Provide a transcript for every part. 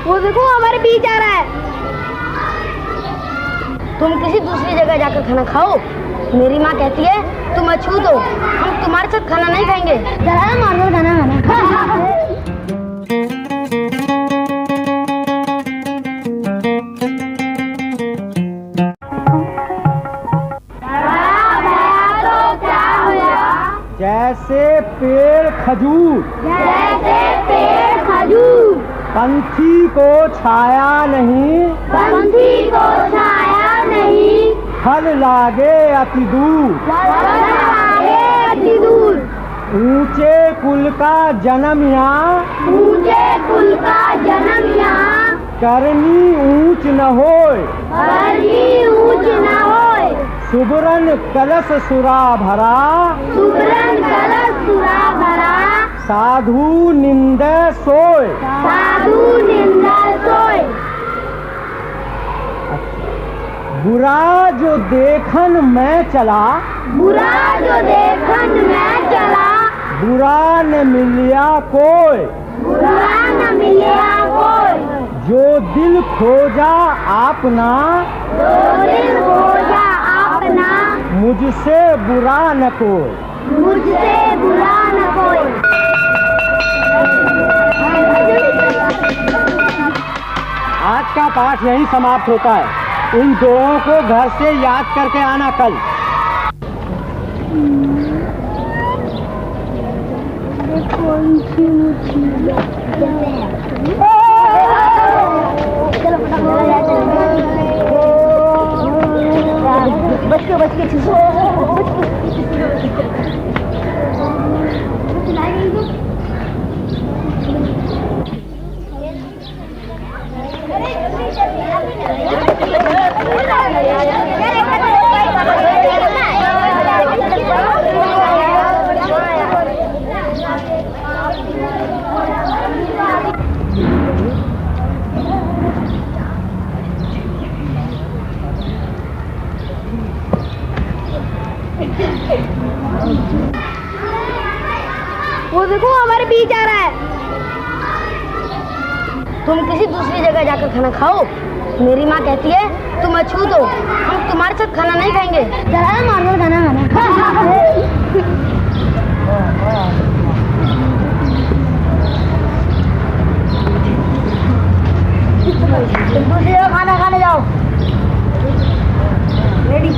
वो देखो हमारे बीच आ रहा है। तुम किसी दूसरी जगह जाकर खाना खाओ। मेरी माँ कहती है तुम अछूत हो, हम तुम्हारे साथ खाना नहीं खाएंगे। चला नॉर्मल खाना खाना। जैसे पेड़ खजूर, जैसे पेड़ खजूर, पंछी को छाया नहीं, पंछी को छाया नहीं, फल लागे अति दूर, फल लागे अति दूर। ऊंचे कुल का जन्म यहाँ, ऊंचे कुल का जन्म यहाँ, करनी ऊंच न होय, करनी ऊंच न होय। सुबरन कलश सुरा भरा, सुबरन कलश सुरा भरा, साधु निंदे सोय। साधु निंदा सोय। बुरा जो देखन मैं चला, बुरा जो देखन मैं चला, बुरा न मिलिया कोई, बुरा न मिलिया कोई। जो दिल खोजा आपना, जो दिल खोजा अपना, मुझसे बुरा न कोई। मुझसे बुरा न कोई। आज का पाठ यही समाप्त होता है। इन दोहों को घर से याद करके आना कल। बच के वो देखो हमारे बीच आ रहा है। तुम किसी दूसरी जगह जाकर खाना खाओ। मेरी माँ कहती है तुम अछूत हो, हम तुम्हारे साथ खाना नहीं खाएंगे। चला नॉर्मल खाना खाना। दूसरी जगह खाना खाने जाओ। रेडी।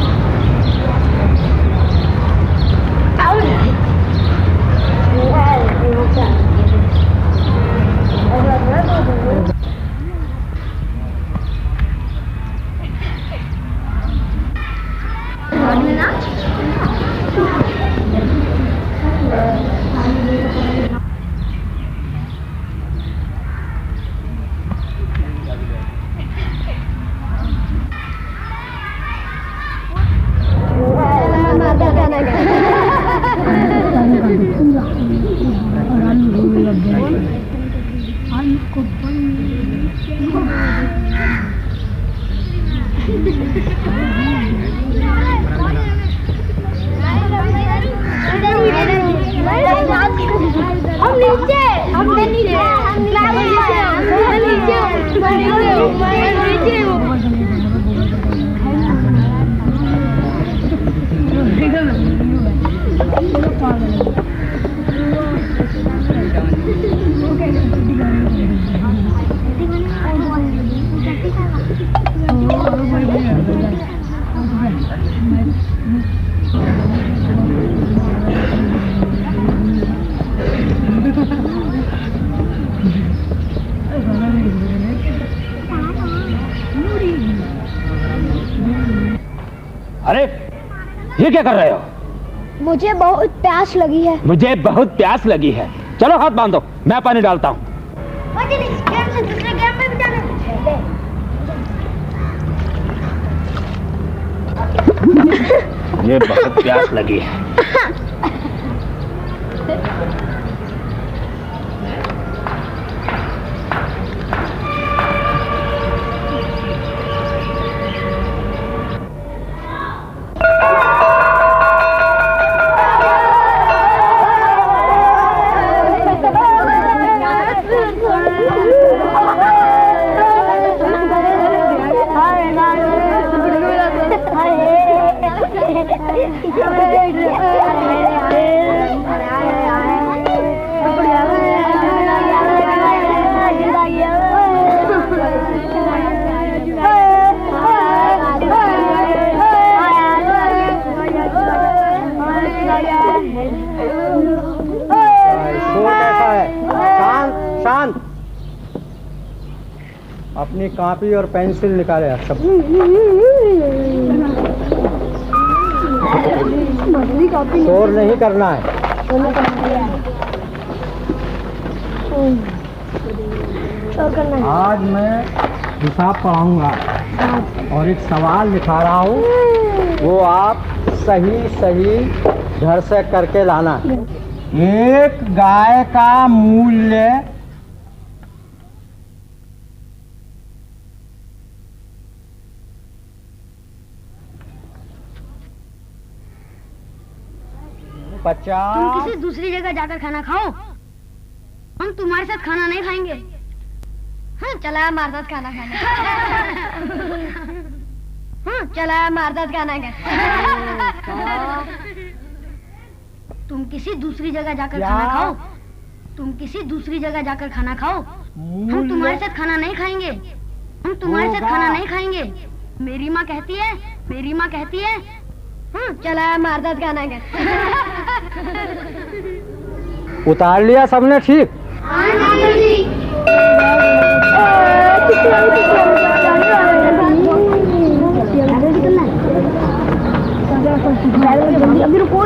अरे ये क्या कर रहे हो? मुझे बहुत प्यास लगी है। मुझे बहुत प्यास लगी है। चलो हाथ बांधो, मैं पानी डालता हूँ। दूसरे गेम में भी जाना। मुझे बहुत प्यास लगी है। अपनी कॉपी और पेंसिल निकाले सब। शोर नहीं करना है। आज मैं हिसाब पढ़ाऊंगा और एक सवाल लिखा रहा हूँ, वो आप सही सही घर से करके लाना। एक गाय का मूल्य तुम 50। किसी दूसरी जगह जाकर खाना खाओ, हम तुम्हारे साथ खाना नहीं खाएंगे। हाँ चला हमारे साथ खाना खाने। हाँ चला हमारे साथ खाना खाने। तुम किसी दूसरी जगह जाकर खाना खाओ, तुम किसी दूसरी जगह जाकर खाना खाओ, हम तुम्हारे साथ खाना नहीं खाएंगे। हम तुम्हारे साथ खाना नहीं खाएंगे। मेरी माँ कहती है, मेरी माँ कहती है। हाँ चला हमारे साथ खाना खाने। उतार लिया सबने? ठीक। अभी रुको।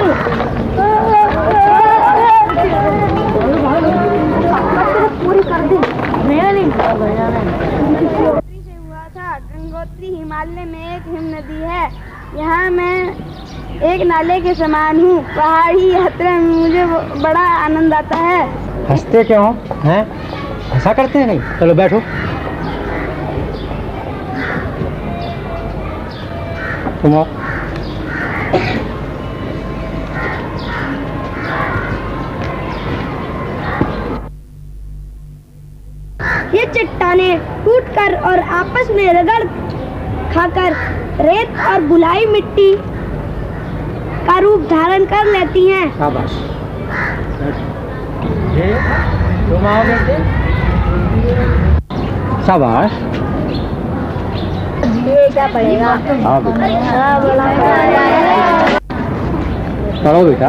पूरी कर दी। नहीं से हुआ था। गंगोत्री हिमालय में एक हिम नदी है। यहाँ मैं एक नाले के समान हूँ। पहाड़ी यात्रा में मुझे बड़ा आनंद आता है। हंसते क्यों हैं? ऐसा करते हैं नहीं? चलो बैठो। तुम आओ। ये चट्टानें टूटकर और आपस में रगड़ खाकर रेत और बुलाई मिट्टी का रूप धारण कर लेती हैं। शाबाश। ये तुम आओ बेटे। शाबाश। ये क्या पड़ेगा? आओ बेटा। पढ़ो बेटा।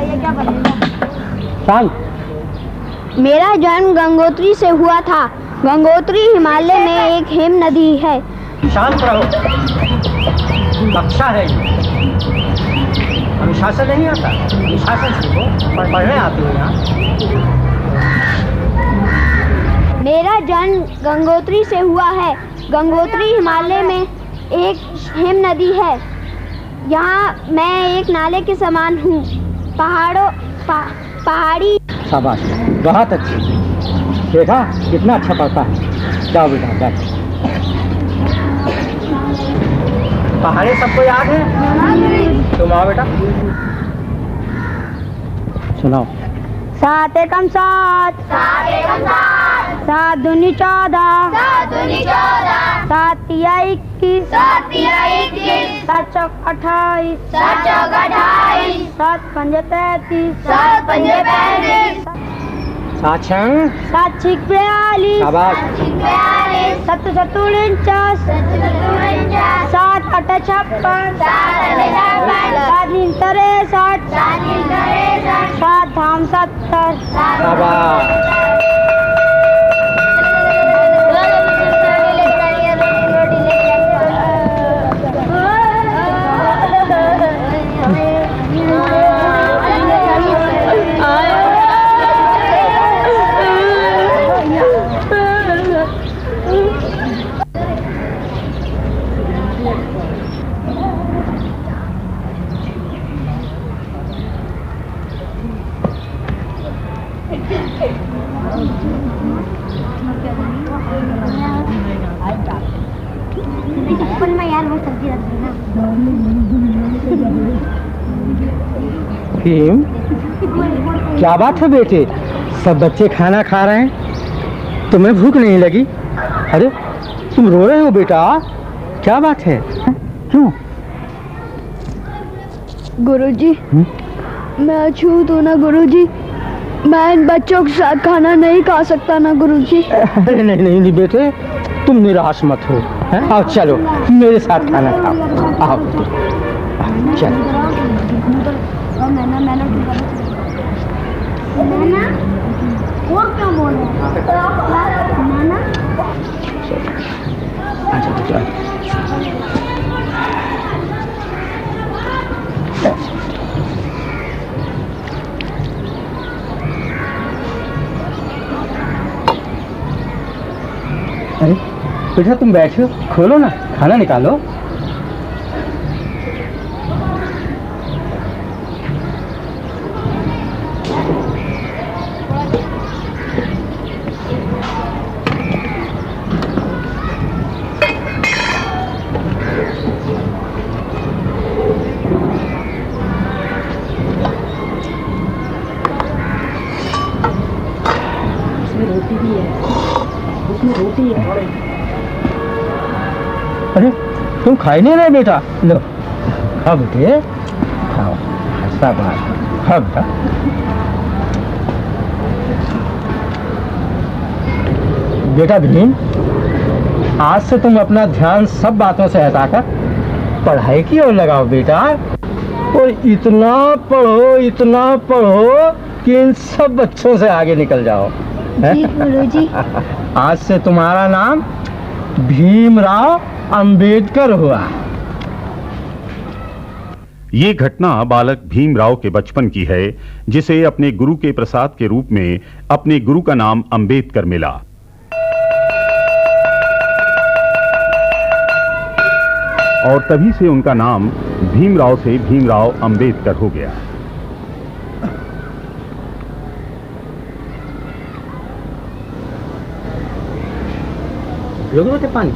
ये क्या पड़ेगा? शांत। मेरा जन्म गंगोत्री से हुआ था। गंगोत्री हिमालय में एक हिम नदी है। शांत रहो। कक्षा है ये। अनुशासन नहीं आता। अनुशासन सीखो। पढ़ने आते हो यहाँ। मेरा जन्म गंगोत्री से हुआ है। गंगोत्री हिमालय में एक हिम नदी है। यहाँ मैं एक नाले के समान हूँ। पहाड़ी। शाबाश, बहुत अच्छी। देखा कितना अच्छा पढ़ता है। जाओ बेटा बैठ। पहाड़े सबको याद है? तुम आओ बेटा। सुनाओ। 7 एकम 7, 7 दूनी 14, 7 तिया 21, 7 चौक 28, 7 पंजे 33, 7 छः 7 छिक 42, शाबाश। 7 7 49, 7 8 56, 7 9 63, 7 धाम 70। शाबाश। यार वो सब्जी रख देना। भीम, क्या बात है बेटे? सब बच्चे खाना खा रहे हैं, तुम्हें भूख नहीं लगी? अरे तुम रो रहे हो बेटा, क्या बात है? क्यों? गुरुजी, मैं अछूत हूँ ना गुरुजी। मैं इन बच्चों के साथ खाना नहीं खा सकता ना गुरुजी। अरे नहीं नहीं नहीं बेटे, तुम निराश मत हो। हैं? आओ चलो मेरे साथ खाना खाओ। आओ चलो। और क्यों बोल रहे हैं? नाना अरे बेटा तुम बैठे हो, खोलो ना, खाना निकालो। रोटी भी है, उसमें रोटी है। अरे तुम खाई नहीं रहे बेटा, लो खाओ बेटे, खाओ, हंसा बात, खाओ बेटा। बेटा भीम, आज से तुम अपना ध्यान सब बातों से हटाकर पढ़ाई की ओर लगाओ बेटा, और इतना पढ़ो कि इन सब बच्चों से आगे निकल जाओ। जी गुरुजी। आज से तुम्हारा नाम भीमराव अंबेडकर हुआ। ये घटना बालक भीमराव के बचपन की है, जिसे अपने गुरु के प्रसाद के रूप में अपने गुरु का नाम अंबेडकर मिला। और तभी से उनका नाम भीमराव से भीमराव अंबेडकर हो गया। लोग बेटे पानी।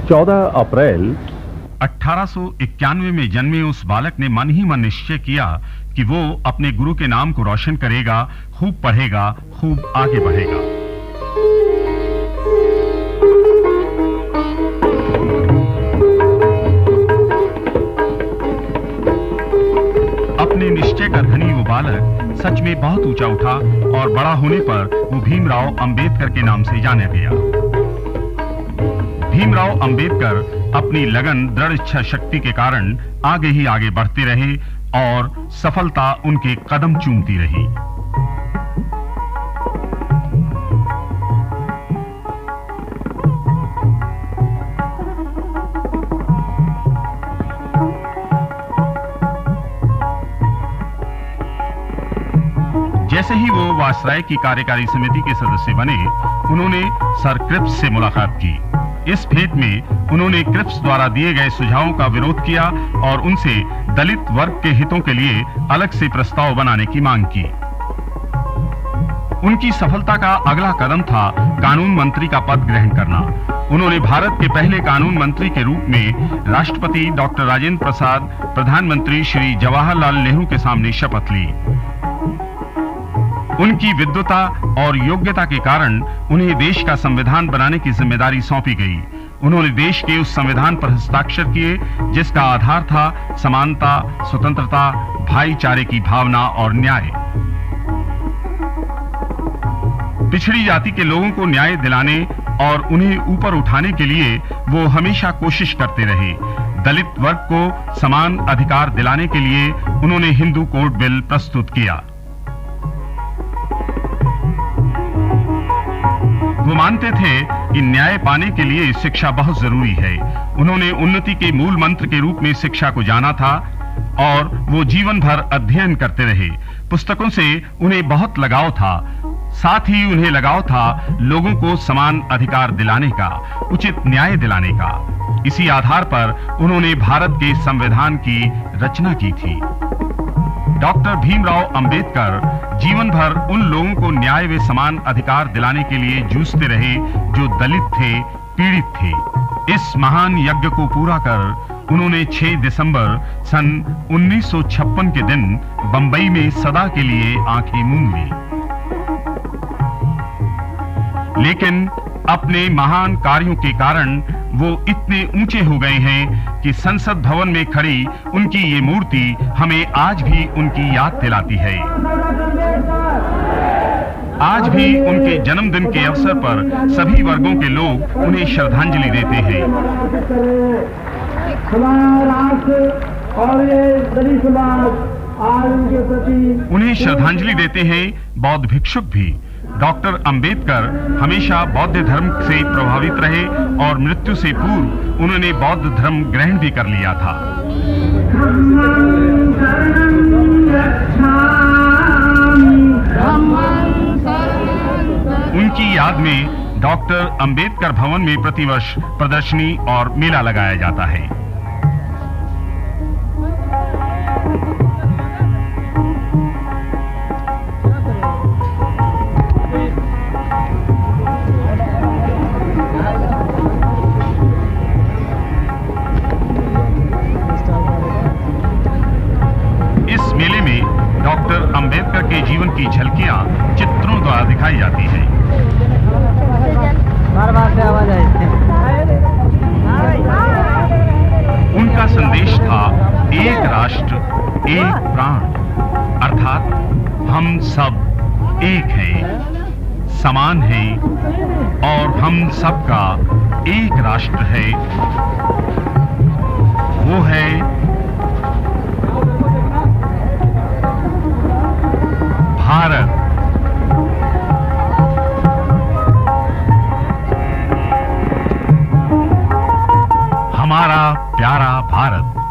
14 अप्रैल 1891 में जन्मे उस बालक ने मन ही मन निश्चय किया कि वो अपने गुरु के नाम को रोशन करेगा, खूब पढ़ेगा, खूब आगे बढ़ेगा। अपने निश्चय का धनी वो बालक सच में बहुत ऊंचा उठा और बड़ा होने पर वो भीमराव अंबेडकर के नाम से जाना गया। भीमराव अंबेडकर अपनी लगन, दृढ़ इच्छा शक्ति के कारण आगे ही आगे बढ़ते रहे और सफलता उनके कदम चूमती रही। जैसे ही वो वायसराय की कार्यकारी समिति के सदस्य बने, उन्होंने सर क्रिप्स से मुलाकात की। इस भेंट में उन्होंने क्रिप्स द्वारा दिए गए सुझावों का विरोध किया और उनसे दलित वर्ग के हितों के लिए अलग से प्रस्ताव बनाने की मांग की। उनकी सफलता का अगला कदम था कानून मंत्री का पद ग्रहण करना। उन्होंने भारत के पहले कानून मंत्री के रूप में राष्ट्रपति डॉक्टर राजेंद्र प्रसाद, प्रधानमंत्री श्री जवाहरलाल नेहरू के सामने शपथ ली। उनकी विद्वता और योग्यता के कारण उन्हें देश का संविधान बनाने की जिम्मेदारी सौंपी गई। उन्होंने देश के उस संविधान पर हस्ताक्षर किए जिसका आधार था समानता, स्वतंत्रता, भाईचारे की भावना और न्याय। पिछड़ी जाति के लोगों को न्याय दिलाने और उन्हें ऊपर उठाने के लिए वो हमेशा कोशिश करते रहे। दलित वर्ग को समान अधिकार दिलाने के लिए उन्होंने हिंदू कोड बिल प्रस्तुत किया। वो मानते थे कि न्याय पाने के लिए शिक्षा बहुत जरूरी है। उन्होंने उन्नति के मूल मंत्र के रूप में शिक्षा को जाना था और वो जीवन भर अध्ययन करते रहे। पुस्तकों से उन्हें बहुत लगाव था, साथ ही उन्हें लगाव था लोगों को समान अधिकार दिलाने का, उचित न्याय दिलाने का। इसी आधार पर उन्होंने भारत के संविधान की रचना की थी। डॉक्टर भीमराव अंबेडकर जीवन भर उन लोगों को न्याय व समान अधिकार दिलाने के लिए जूझते रहे जो दलित थे, पीड़ित थे। इस महान यज्ञ को पूरा कर उन्होंने 6 दिसंबर सन 1956 के दिन बंबई में सदा के लिए आंखें मूंद ली। लेकिन अपने महान कार्यों के कारण वो इतने ऊंचे हो गए हैं कि संसद भवन में खड़ी उनकी ये मूर्ति हमें आज भी उनकी याद दिलाती है। आज भी उनके जन्मदिन के अवसर पर सभी वर्गों के लोग उन्हें श्रद्धांजलि देते हैं। उन्हें श्रद्धांजलि देते हैं बौद्ध भिक्षुक भी। डॉक्टर अंबेडकर हमेशा बौद्ध धर्म से प्रभावित रहे और मृत्यु से पूर्व उन्होंने बौद्ध धर्म ग्रहण भी कर लिया था। उनकी याद में डॉक्टर अंबेडकर भवन में प्रतिवर्ष प्रदर्शनी और मेला लगाया जाता है। इस मेले में डॉक्टर अंबेडकर के जीवन की झलकियां चित्रों द्वारा दिखाई जाती हैं। उनका संदेश था एक राष्ट्र एक प्राण, अर्थात हम सब एक हैं, समान हैं और हम सबका एक राष्ट्र है, वो है भारत। हमारा प्यारा भारत।